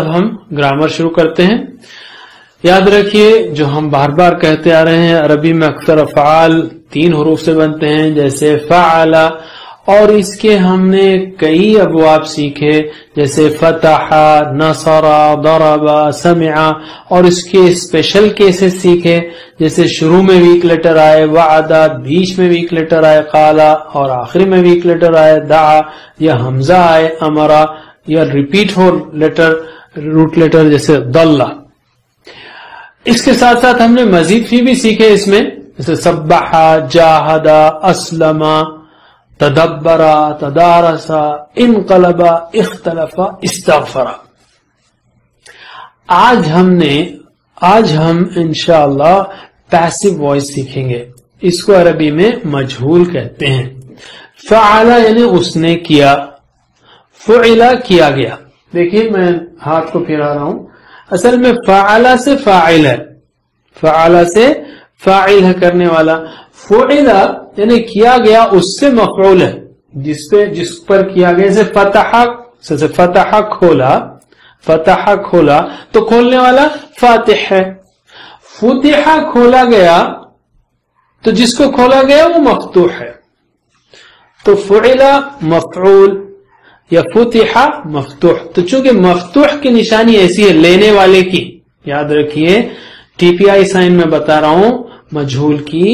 اب ہم گرامر شروع کرتے ہیں. یاد رکھیے جو ہم بار بار کہتے آ رہے ہیں عربی میں اکثر افعال 3 حروف سے بنتے ہیں جیسے فعل، اور اس کے ہم نے کئی ابواب سیکھے جیسے فتح، نصر، ضرب، سمع، اور اس کے اسپیشل کیسز سیکھے جیسے شروع میں ویک لیٹر آئے وعد، بیچ میں ویک لیٹر آئے قال، اور آخری میں ویک لیٹر آئے دعا، یا حمزہ آئے امرا، یا ریپیٹ ہو لیٹر روٹ لیٹر جیسے ضل. اس کے ساتھ ساتھ ہم نے مزید فی بھی سیکھے اس میں جیسے سبح، جاہد، اسلم، تدبر، تدارس، انقلب، اختلف، استغفر. آج ہم انشاءاللہ پیسو وائس سیکھیں گے. اس کو عربی میں مجہول کہتے ہیں. فعل یعنی اس نے کیا، فعل کیا گیا. دیکھیے میں ہاتھ کو پھیرا رہا ہوں، اصل میں فعل سے فاعل ہے، فعل سے فاعل ہے کرنے والا. فعل یعنی کیا گیا اس سے مفعول ہے جس پر کیا گیا. جیسے فتح کھولا، فتح کھولا تو کھولنے والا فاتح ہے. فتح کھولا گیا تو جس کو کھولا گیا وہ مفتوح ہے. تو فعل مفعول یا فتح مفتوح. تو چونکہ مفتوح کی نشانی ایسی ہے لینے والے کی، یاد رکھیے ٹی پی آئی سائن میں بتا رہا ہوں مجہول کی،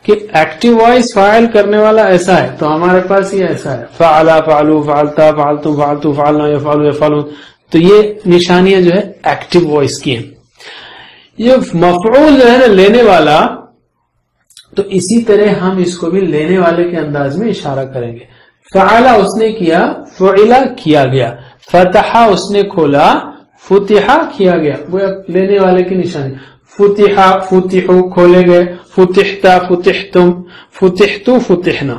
کہ ایکٹیو وائس فاعل کرنے والا ایسا ہے تو ہمارے پاس یہ ایسا ہے فعلا، فعلو، فعلتا، فعلتم، فعلتو، فعلنا، یفعلو، یفعلون. تو یہ نشانیاں جو ہے ایکٹیو وائس کی ہیں. یہ مفعول جو ہے نا لینے والا، تو اسی طرح ہم اس کو بھی لینے والے کے انداز میں اشارہ کریں گے. فعلا اس نے کیا، فعلا کیا گیا، فتحا اس نے کھولا، فتحا کیا گیا، وہ لینے والے کی نشانی. فتحا، فتحو کھولے گئے، فتحتا، فتحتم، فتحتو، فتحنا.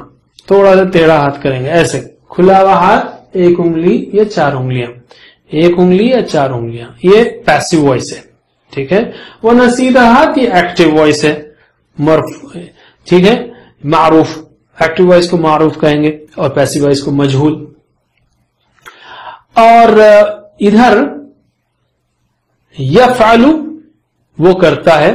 تھوڑا سا ٹیڑھا ہاتھ کریں گے ایسے، کھلا ہوا ہاتھ 1 انگلی یا 4 انگلیاں، 1 انگلی یا 4 انگلیاں. یہ پیسو وائس ہے، ٹھیک ہے. وہ نصیدہ ہاتھ یہ ایکٹیو وائس ہے، ٹھیک ہے. معروف، ایکٹیو وائس کو معروف کہیں گے اور پیسو وائس کو مجہول. اور ادھر یفعلو وہ کرتا ہے،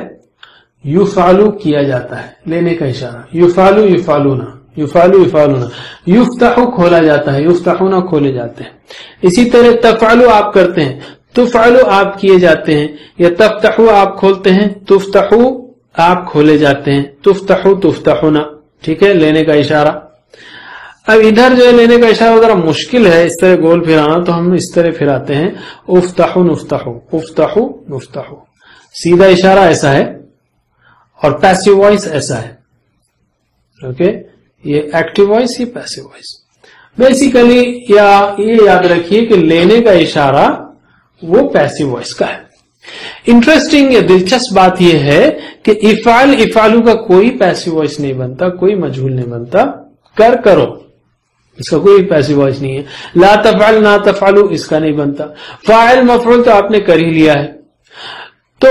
یفعلو کیا جاتا ہے، لینے کا اشارہ. یفعلو، یفعلونا، یفعلو، یفعلونا. یفتحو کھولا جاتا ہے، یفتحونا کھولے جاتے ہیں. اسی طرح تفعلو آپ کرتے ہیں، تفعلو آپ کیے جاتے ہیں، یا تفتحو آپ کھولتے ہیں، تفتحو آپ کھولے جاتے ہیں، تفتحو، تفتحونا، ٹھیک ہے، لینے کا اشارہ. اب ادھر جو ہے لینے کا اشارہ ذرا مشکل ہے اس طرح گول پھرانا، تو ہم اس طرح پھراتے ہیں افتحو، نفتحو، افتحو، نفتحو. سیدھا اشارہ ایسا ہے اور پیسو وائس ایسا ہے. اوکے، یہ ایکٹیو وائس، یہ پیسو وائس. بیسیکلی یا یہ یاد رکھیے کہ لینے کا اشارہ وہ پیسو وائس کا ہے. انٹرسٹنگ یا دلچسپ بات یہ ہے کہ افعل، افعلو کا کوئی پیسو وائس نہیں بنتا، کوئی مجہول نہیں بنتا. کرو اس کا کوئی پیسو وائس نہیں ہے. لا تفعل، لا تفعلو اس کا نہیں بنتا. فاعل، مفعول تو آپ نے کر ہی لیا ہے. تو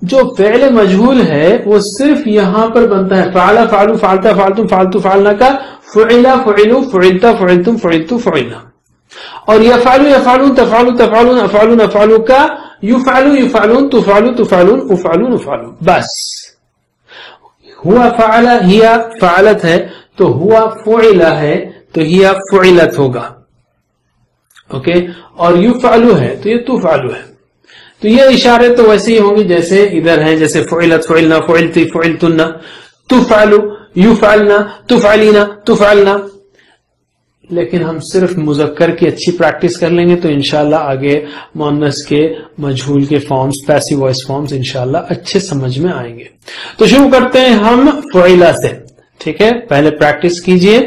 جو فعل مجہول ہے وہ صرف یہاں پر بنتا ہے فعل، فعلو، فعلتا، فعلتم، فعلتو، فعلنا کا فعلا، فعلو، فعلتا، فعلتم، فعلتو، فعلنا. اور یفعلو، یفعلون، تفعلو، تفعلون، افعلون، افعلو کا یفعلو، یفعلون، تفعلو، تفعلون، افعلون، افعلون. بس ہوا فعل، ہی فعلت ہے تو ہوا فعل ہے تو ہی فعلت ہوگا. اوکے، اور یفعلو ہے تو یہ تفعلو ہے. تو یہ اشارے تو ویسے ہی ہوں گے جیسے ادھر ہیں، جیسے فعلت، فعلنا، فعلتی، فعلتن، تفعلو، یفعلنا، تفعلینا، تفعلنا. لیکن ہم صرف مذکر کی اچھی پریکٹس کر لیں گے تو انشاءاللہ آگے مؤنث کے، مجہول کے فارمز، پیسو وائس فارمز انشاءاللہ اچھے سمجھ میں آئیں گے. تو شروع کرتے ہیں ہم فعلا سے، ٹھیک ہے. پہلے پریکٹس کیجئے.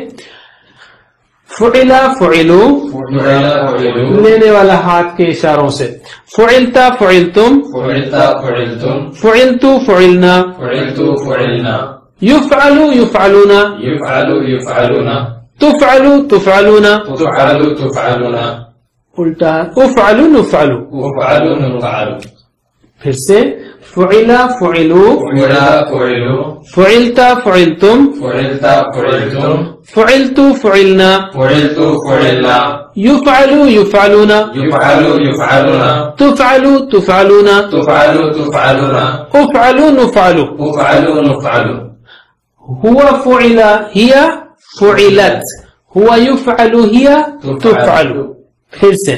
فعلا، فعلو، لینے والا ہاتھ کے اشاروں سے. فعلتا، فعلتم، فعلتا، فعلتم، فعلتو، فعلنا، فعلتو، فعلنا. یفعلو، یفعلونا، یفعلو، یفعلونا. تفعلو، تفعلونا، تفعلو، تفعلونا. الٹا افعلو، نفعلو. افعلو، نفعلو. پھر سے فعلا، فعلو، فعلا، فعلو، فعلتا، فعلتم، فعلتا، فعلتم، फुइलतु फुइलना, फुइलतु फुइलना, युफअलु युफअलुना, युफअलु युफअलुना, तुफअलु तुफअलुना, तुफअलु तुफअलुना, उफअलु नुफअलु, उफअलु नुफअलु, हुआ फुइला हिया फुइलत, हुआ युफअलु हिया तुफअलु। फिर से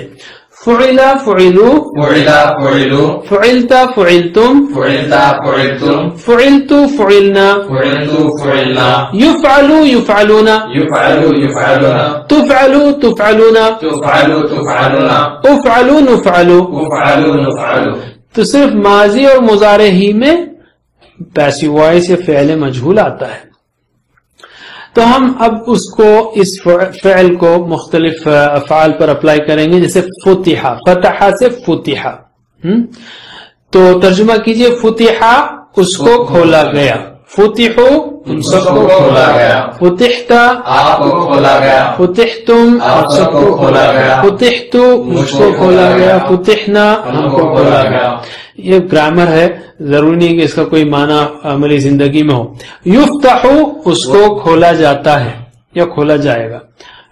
फुइला फुइलु, फुइला फुइलु, फुइलता फुइलतुम, फुइलता फुइलतुम, फुइलतु फुइलना, फुइलतु फुइलना, युफअलु युफअलुना, युफअलु युफअलुना, तुफअलु तुफअलुना, तुफअलु तुफअलुना, उफअलु नुफअलु। उफअलु नुफअलु। तो सिर्फ माजी और मुजारे ही में पैसिव वॉइस या फ़ेल मजहूल आता है। तो हम अब उसको इस फ़ेल को मुख्तलिफ अफ़आल पर अप्लाई करेंगे, जैसे फुतिहा, फतहा से फुतिहा। तो तर्जुमा कीजिए, फुतिहा उसको खोला गया, फुतिहु उन सबको खोला गया, फुतिहता आपको खोला गया, फुतिहतुम आप सबको खोला गया, फुतिहतु मुझको खोला गया, फुतिहना हमको खोला गया। ये ग्रामर है, जरूरी नहीं कि इसका कोई माना हमारी जिंदगी में हो। युफ्ताहु उसको खोला जाता है या खोला जाएगा,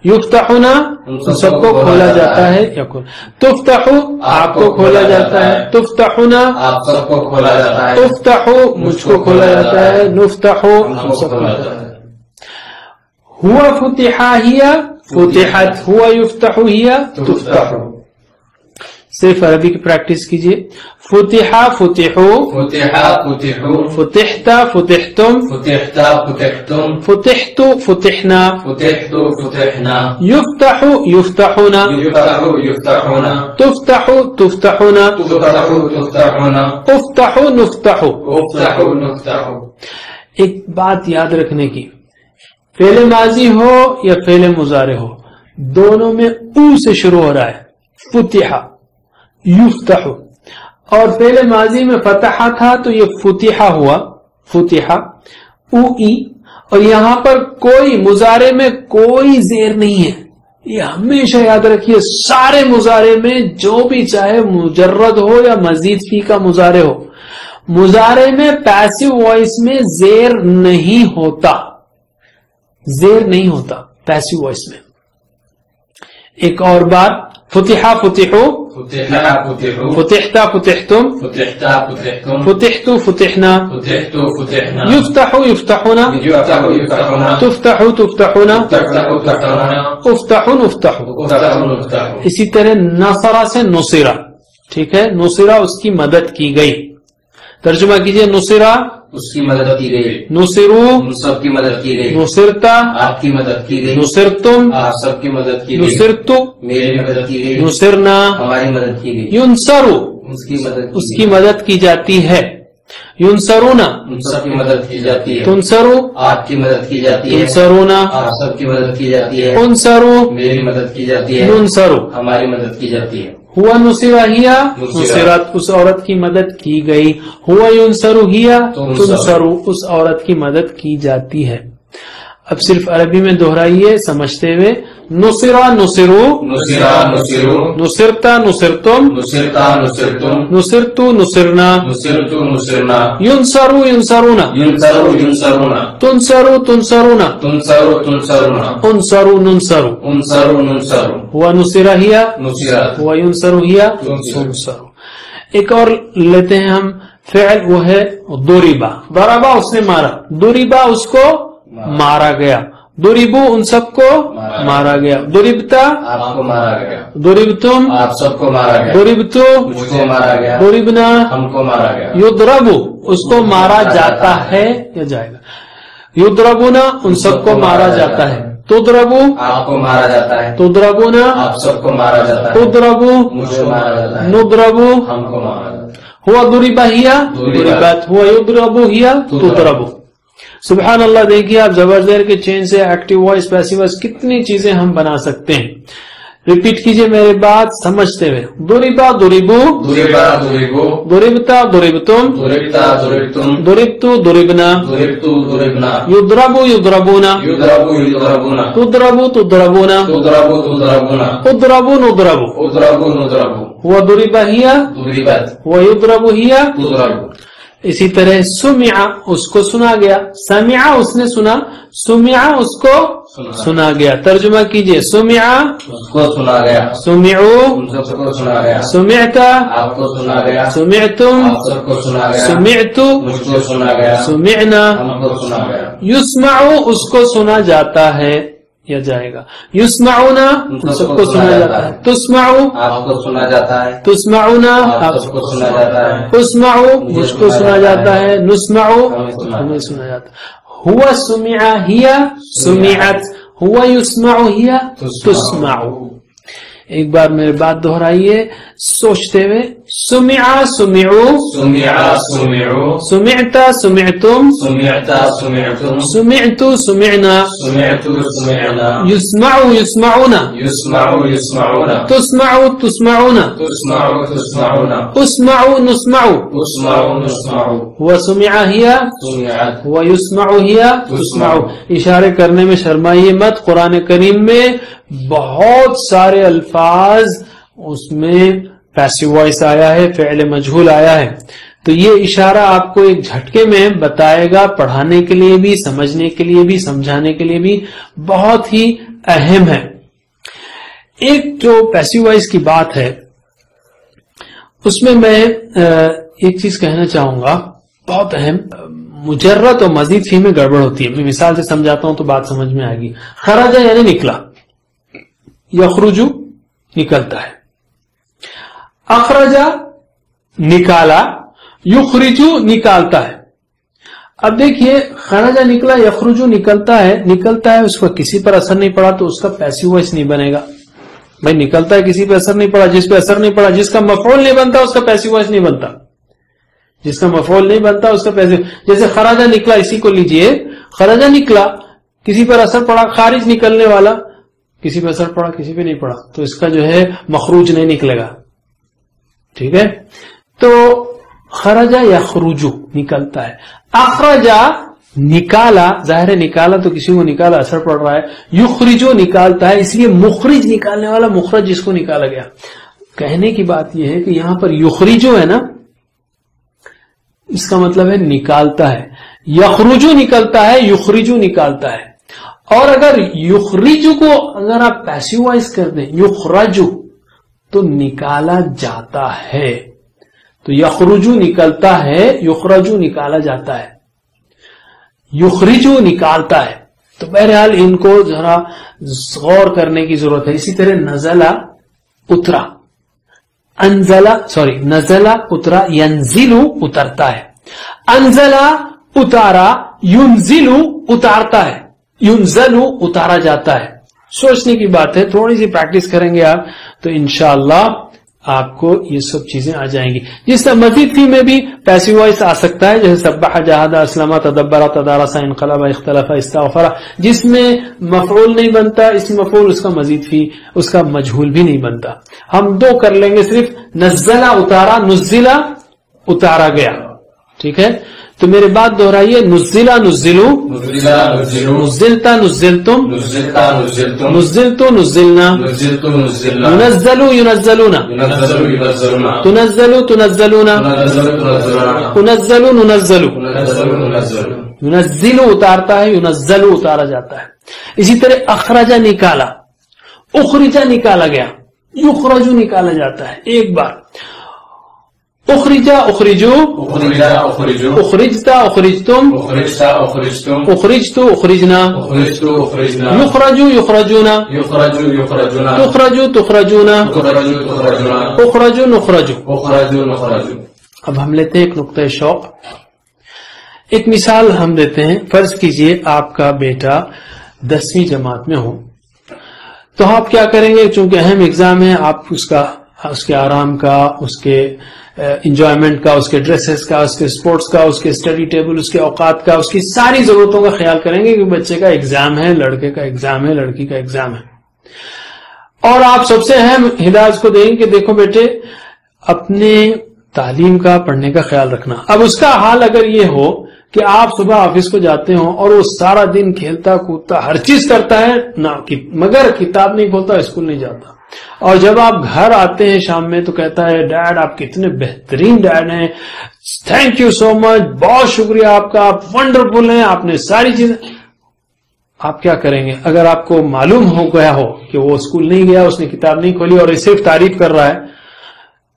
युफ्ताहुना उन सबको खोला जाता है या खोला, तुफ्ताहु आपको खोला जाता है, तुफ्ताहुना आप सबको खोला जाता है, तुफ्ताहु मुझको खोला जाता है, नुफ्ताहु हम सबको खोला जाता है। हुआ फुतिहा हिया फुतिहत, हुआ युफ्ताहु हिया तुफ्ताहु। सिर्फ अरबी की प्रैक्टिस कीजिए। फुतिहा फुतिहु, फुतिहा फुतिहु, फुतिहता फुतिहतुम, फुतिहता फुतिहतुम, फुतिहतु फुतिहना, फुतिहतु फुतिहना, युफ्ताहु युफ्ताहुना, युफ्ताहु युफ्ताहुना, तुफ्ताहु तुफ्ताहुना, तुफ्ताहु तुफ्ताहुना, उफ्ताहु नुफ्ताहु। उफ्ताहु नुफ्ताहु। एक बात याद रखने की, फेले माजी हो या फेले मुजारे हो, दोनों में ऊ से शुरू हो रहा है, फुतिहा युफ्ताहु, और फेले माजी में फतहा था तो ये फुतिहा हुआ, फुतिहा ऊ ई, और यहां पर कोई मुजारे में कोई जेर नहीं है। ये हमेशा याद रखिए, सारे मुजारे में जो भी चाहे मुजर्रद हो या मजीद फी का मुजारे हो, मुजारे में पैसिव वॉइस में जेर नहीं होता, जेर नहीं होता पैसिव वॉइस में। एक और बार, फुतिहा फुतिहु, फुतिहा फुतिहु, फुतिहता फुतिहतुम, फुतिहता फुतिहतुम, फुतिहतु फुतिहना, फुतिहतु फुतिहना, युफ्ताहु युफ्ताहुना, युफ्ताहु युफ्ताहुना, तुफ्ताहु तुफ्ताहुना, तुफ्ताहु तुफ्ताहुना, उफ्ताहु नुफ्ताहु। उफ्ताहु नुफ्ताहु। इसी तरह नसरा से नुसिरा, ठीक है, नुसिरा उसकी मदद की गई। तर्जुमा कीजिए, नुसिरा उसकी मदद की गई, नुसिरू उन सबकी मदद की गई, नुसिरता आपकी मदद की गई, नुसिरतुम आप सबकी मदद की गई, नुसिरतु मेरी मदद की गई, नुसिरना हमारी मदद की गई, युनसरू उसकी मदद की जाती है, युनसरूना उन सबकी मदद की जाती है, तुनसरू आपकी मदद की जाती है, तुनसरूना आप सबकी मदद की जाती है, उनसरू मेरी मदद की जाती है, नुनसरू। हमारी मदद की जाती है। हुआ नुसिरा हिया नुसिरा। नुसिरत उस औरत की मदद की गई, हुआ युनसरू हिया तुनसरू। तुनसरू उस औरत की मदद की जाती है। अब सिर्फ अरबी में दोहराइए समझते हुए, नुसिरा नुसिरू, नुसिरा नुसिरू, नुसिरता नुसिरतुम, नुसिरता नुसिरतुम, नुसिरतु नुसिरना, नुसिरतु नुसिरना, युनसरू युनसरूना, युनसरू युनसरूना, तुनसरू तुनसरूना, तुनसरू तुनसरूना, उनसरू नुनसरू। उनसरू नुनसरू, हुआ नुसिरा हिया नुसिरा, हुआ युनसरू हिया तुनसरू। एक और लेते हैं हम फ़िअल, वो है दुरिबा। दरबा उसने मारा, दुरिबा उसको मारा गया, दुरिबू उन सबको मारा गया, दुरिबता आपको मारा गया, दुरिबतुम आप सबको मारा गया, दुरिबतु मुझको मारा गया, दुरिबना हमको मारा गया, युद्रबु उसको मारा जाता है या जाएगा, युद्रबुना उन सबको मारा जाता है, तुद्रबु आपको मारा जाता है, तुद्रबुना आप सबको मारा जाता है, तुद्रबु मुझको मारा जाता है, नुद्रबु हमको मारा जाता है। हुआ दुरिबा हिया दुरिबात, हुआ युद्रबु हिया तुद्रबु। सुबहान अल्लाह, देखिए आप जबरजेर के चेंज से एक्टिव वॉइस पैसिव वॉइस कितनी चीजें हम बना सकते हैं। रिपीट कीजिए मेरी बात समझते हुए, दुरिबा दुरिबू, दुरिबा दुरिबू, दुरिबता दुरिबतुम, दुरिबता दुरिबतुम, दुरिबतु दुरिबना, दुरिबतु दुरिबना, युद्रबु युद्रबुना, युद्रबु युद्रबुना, तुद्रबु तुद्रबुना, तुद्रबु तुद्रबुना, उद्रबु नुद्रबु। उद्रबु नुद्रबु, हुआ दुरिबा हिया दुरिबत, हुआ युद्रबु हिया। तुद्रबु। इसी तरह सुमिया उसको सुना गया, समिया उसने सुना, सुमिया उसको सुना गया। तर्जुमा कीजिए, सुमिया उसको सुना गया, सुमिउ उन सबको सुना गया, सुमिअता आपको सुना गया, सुमिअतुम आप सबको सुना गया, सुमिअतु मुझको सुना गया, सुमिअना। हमको सुना गया। युस्माउ उसको सुना जाता है या जाएगा, युस्माउना उन सबको सुना जाता है, तुस्माउ आपको सुना जाता है, तुस्माउना आप सबको सुना जाता है, उस्माउ मुझको सुना जाता है, नुस्माउ हमें सुना जाता है। हुआ सुमिआ हिया सुमिअत, हुआ युस्माउ हिया तुस्माउ। एक बार मेरी बात दोहराइए सोचते हुए, सुमिआ सुमिउ सुमिया सुमिउ, सुमिअता सुमिअतुम सुमियता सुमियतुम, सुमिअतु सुमिअना, सुमियतु सुमियना, युस्माउ युस्माउना, युस्माउ युस्माउना, तुस्माउ तुस्माउना, तुस्माउ तुस्माउना, उस्माउ नुस्माउ। उस्माउ नुस्माउ, हुआ सुमिआ हिया सुमियत, हुआ युस्माउ हिया तुस्माउ। इशारे करने में शर्माइए मत, कुरान करीम में बहुत सारे अल्फाज उसमें पैसिव वॉइस आया है, फ़िअल मजहूल आया है, तो ये इशारा आपको एक झटके में बताएगा, पढ़ाने के लिए भी, समझने के लिए भी, समझाने के लिए भी बहुत ही अहम है। एक जो पैसिव वॉइस की बात है उसमें मैं एक चीज कहना चाहूंगा, बहुत अहम, मुजर्रद और मजीद फी में गड़बड़ होती है। मैं मिसाल से समझाता हूं तो बात समझ में आएगी। खराजा यानी निकला, यखरुजु निकलता है, अखरजा निकाला, युखरिजु निकालता है। अब देखिए, खराजा निकला, यखरुजु निकलता है, उसका किसी पर असर नहीं पड़ा तो उसका पैसिव वॉइस नहीं बनेगा। भाई निकलता है, किसी पे असर नहीं पड़ा, जिस पे असर नहीं पड़ा, जिसका मफऊल नहीं बनता उसका पैसिव वॉइस नहीं बनता, जिसका मफऊल नहीं बनता उसका पैसिव। जैसे खराजा निकला, इसी को लीजिए, खराजा निकला, किसी पर असर पड़ा, खारिज निकलने वाला, किसी पे असर पड़ा, किसी पे नहीं पड़ा, तो इसका जो है मखरूज नहीं निकलेगा। ठीक है, तो खराजा यखरुजु निकलता है, अखरजा निकाला, जाहिर है निकाला तो किसी को निकाला, असर पड़ रहा है, युखरिजु निकालता है, इसलिए मुखरिज निकालने वाला, मुखरज जिसको निकाला गया। कहने की बात यह है कि यहां पर युखरिजु है ना, इसका मतलब है निकालता है, यखरुजु निकलता है, युखरिजु निकालता है। और अगर युखरिजु को अगर आप पैसिव वॉइस कर दें, युखरजु, तो निकाला जाता है, तो यखरुजु निकलता है, युखरजु निकाला जाता है, युखरिजु निकालता है। तो बहरहाल इनको जरा गौर करने की जरूरत है। इसी तरह नजला उतरा, अनजला सॉरी नजला उतरा, यंजिलु उतरता है, अनजला उतारा, युनजिलु उतारता है, युनजलु उतारा जाता है। सोचने की बात है, थोड़ी सी प्रैक्टिस करेंगे आप तो इंशाअल्लाह आपको ये सब चीजें आ जाएंगी। जिस तरह मजीद फी में भी पैसिव वॉइस आ सकता है, जैसे सब्बाह, जहादा, अस्लमा, तदब्बरा, तदारसा, इनकलबा, इख्तलफा, इस्तागफरा, जिसमें मफऊल नहीं बनता, इसमें मफऊल उसका मजीद फी, उसका मजहूल भी नहीं बनता। हम दो कर लेंगे सिर्फ, नज़ला उतारा, नुज़िला उतारा गया। ठीक है, तो मेरे बात दोहराइए, नुज़िला नुज़िलु, नुज़िला नुज़िलु, नुज़िलता नुज़िलतुम, नुज़िलता नुज़िलतुम, नुज़िलतु नुज़िलना, नुज़िलतु नुज़िलना, युनज़्ज़लु युनज़्ज़लुना, युनज़्ज़लु युनज़्ज़लुना, तुनज़्ज़लु तुनज़्ज़लुना, तुनज़्ज़लु तुनज़्ज़लुना, तुनज़्ज़लु नुनज़्ज़लु, तुनज़्ज़लु नुनज़्ज़लु, युनज़्ज़िलु उतारता है, युनज़्ज़लु उतारा जाता है। इसी तरह अखरजा निकाला, उखरिजा निकाला गया, युखरजु निकाला जाता है। एक बार उखरिजा उखरिजु, उखरिजा उखरिजु, उखरिजता उखरिजतुम, उखरिजता उखरिजतुम, उखरिजतु उखरिजना, उखरिजतु उखरिजना, युखरजु युखरजुना, युखरजु युखरजुना, तुखरजु तुखरजुना, तुखरजु तुखरजुना, उखरजु नुखरजु। उखरजु नुखरजु। अब हम लेते हैं एक नुक्ता शौक, एक मिसाल हम देते हैं। फर्ज कीजिए आपका बेटा 10वीं जमात में हो, तो आप क्या करेंगे, चूंकि अहम एग्जाम है, आप उसके आराम का, उसके इंजॉयमेंट का, उसके ड्रेसेस का, उसके स्पोर्ट्स का, उसके स्टडी टेबल, उसके औकात का, उसकी सारी जरूरतों का ख्याल करेंगे कि बच्चे का एग्जाम है, लड़के का एग्जाम है, लड़की का एग्जाम है। और आप सबसे अहम हिदायत को देंगे कि देखो बेटे, अपने तालीम का, पढ़ने का ख्याल रखना। अब उसका हाल अगर ये हो कि आप सुबह ऑफिस को जाते हो और वो सारा दिन खेलता कूदता हर चीज करता है ना, मगर किताब नहीं खोलता, स्कूल नहीं जाता, اور جب آپ گھر آتے ہیں شام میں تو کہتا ہے ڈیڈ آپ کتنے بہترین ڈیڈ ہیں، تھینک یو سو مچ، بہت شکریہ آپ کا، آپ ونڈرفل ہیں، آپ نے ساری چیزیں. آپ کیا کریں گے اگر آپ کو معلوم ہو گیا ہو کہ وہ اسکول نہیں گیا، اس نے کتاب نہیں کھولی اور صرف تعریف کر رہا ہے،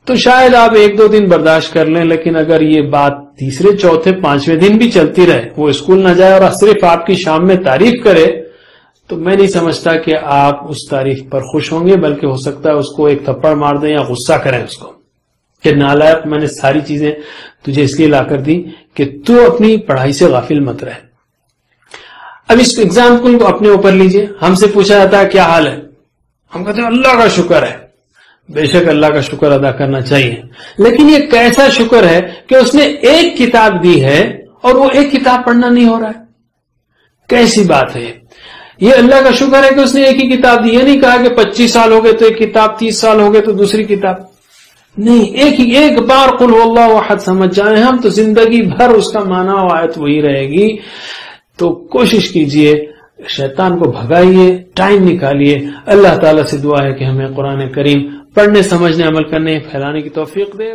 تو شاید آپ 1-2 دن برداشت کر لیں. لیکن اگر یہ بات تیسرے چوتھے 5ویں دن بھی چلتی رہے، وہ اسکول نہ جائے اور صرف آپ کی شام میں تعریف کرے، تو میں نہیں سمجھتا کہ آپ اس تعریف پر خوش ہوں گے، بلکہ ہو سکتا ہے اس کو ایک تھپڑ مار دیں یا غصہ کریں اس کو کہ نالائق، میں نے ساری چیزیں تجھے اس لیے لا کر دی کہ تو اپنی پڑھائی سے غافل مت رہے. اب اس ایگزامپل کو اپنے اوپر لیجئے. ہم سے پوچھا جاتا ہے کیا حال ہے، ہم کہتے ہیں اللہ کا شکر ہے. بے شک اللہ کا شکر ادا کرنا چاہیے، لیکن یہ کیسا شکر ہے کہ اس نے ایک کتاب دی ہے اور وہ ایک کتاب پڑھنا نہیں ہو رہا ہے؟ کیسی بات ہے یہ؟ اللہ کا شکر ہے کہ اس نے ایک ہی کتاب دی. یہ نہیں کہا کہ 25 سال ہو گئے تو ایک کتاب، 30 سال ہو گئے تو دوسری کتاب. نہیں، ایک بار قل هو اللہ احد سمجھ جائیں ہم تو زندگی بھر اس کا معنی و آیت وہی رہے گی. تو کوشش کیجئے، شیطان کو بھگائیے، ٹائم نکالیے. اللہ تعالیٰ سے دعا ہے کہ ہمیں قرآن کریم پڑھنے، سمجھنے، عمل کرنے، پھیلانے کی توفیق دے.